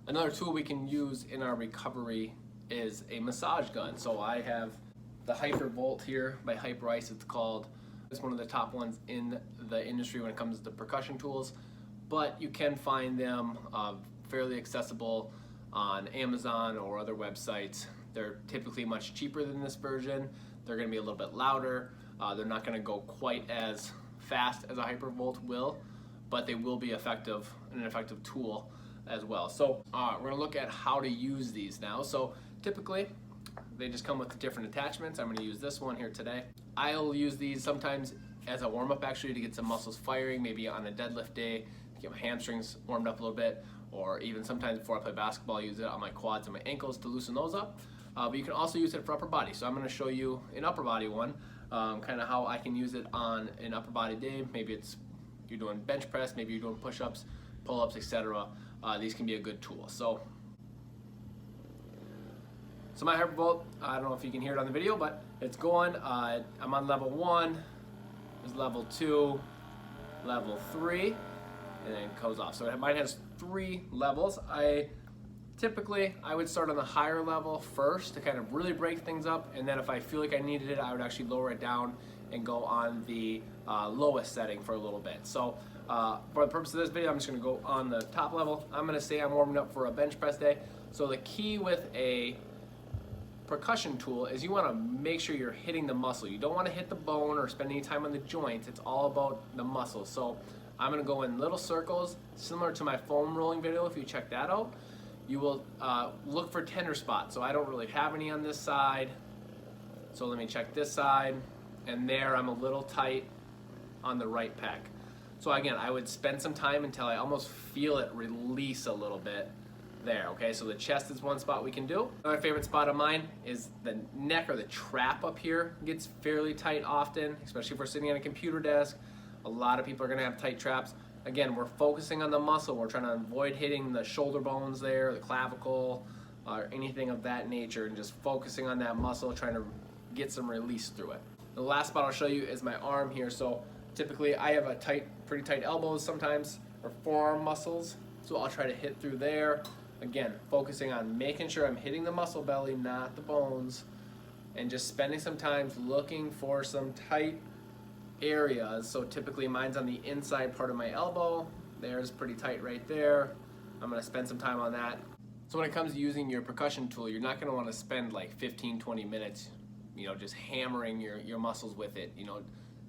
Another tool we can use in our recovery is a massage gun. So I have the Hypervolt here by Hyperice, it's called. It's one of the top ones in the industry when it comes to percussion tools, but you can find them fairly accessible on Amazon or other websites. They're typically much cheaper than this version. They're going to be a little bit louder. They're not going to go quite as fast as a Hypervolt will, but they will be an effective tool as well. So we're going to look at how to use these now. So typically they just come with different attachments. I'm going to use this one here today. I'll use these sometimes as a warm-up actually to get some muscles firing, maybe on a deadlift day to get my hamstrings warmed up a little bit, or even sometimes before I play basketball, I use it on my quads and my ankles to loosen those up. But you can also use it for upper body. So I'm going to show you an upper body one, kind of how I can use it on an upper body day. Maybe it's you're doing bench press, maybe you're doing push-ups, pull-ups, etc. These can be a good tool. So my Hypervolt, I don't know if you can hear it on the video, but it's going. I'm on level 1, there's level 2, level 3, and then it goes off. So mine has 3 levels. Typically, I would start on the higher level first to kind of really break things up, and then if I feel like I needed it, I would actually lower it down and go on the lowest setting for a little bit. So for the purpose of this video, I'm just going to go on the top level. I'm going to say I'm warming up for a bench press day. So the key with a percussion tool is you want to make sure you're hitting the muscle. You don't want to hit the bone or spend any time on the joints. It's all about the muscle. So I'm going to go in little circles, similar to my foam rolling video if you check that out. You will look for tender spots. So I don't really have any on this side. So let me check this side. And there I'm a little tight on the right pec. So again, I would spend some time until I almost feel it release a little bit there, okay? So the chest is one spot we can do. Another favorite spot of mine is the neck or the trap up here. It gets fairly tight often, especially if we're sitting at a computer desk. A lot of people are gonna have tight traps. Again, we're focusing on the muscle. We're trying to avoid hitting the shoulder bones there, the clavicle, or anything of that nature, and just focusing on that muscle, trying to get some release through it. The last spot I'll show you is my arm here. So typically I have pretty tight elbows sometimes, or forearm muscles. So I'll try to hit through there. Again, focusing on making sure I'm hitting the muscle belly, not the bones, and just spending some time looking for some tight areas. So typically mine's on the inside part of my elbow. There's pretty tight right there. I'm gonna spend some time on that. So when it comes to using your percussion tool, you're not gonna wanna spend like 15-20 minutes, just hammering your muscles with it.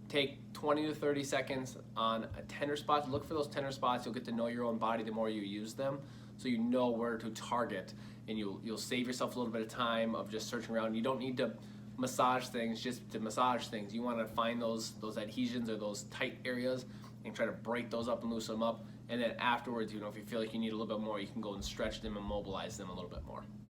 Take 20 to 30 seconds on a tender spot. Look for those tender spots. You'll get to know your own body the more you use them, so you know where to target, and you'll save yourself a little bit of time of just searching around. You don't need to massage things just to massage things. You want to find those adhesions or those tight areas and try to break those up and loosen them up. And then afterwards, if you feel like you need a little bit more, you can go and stretch them and mobilize them a little bit more.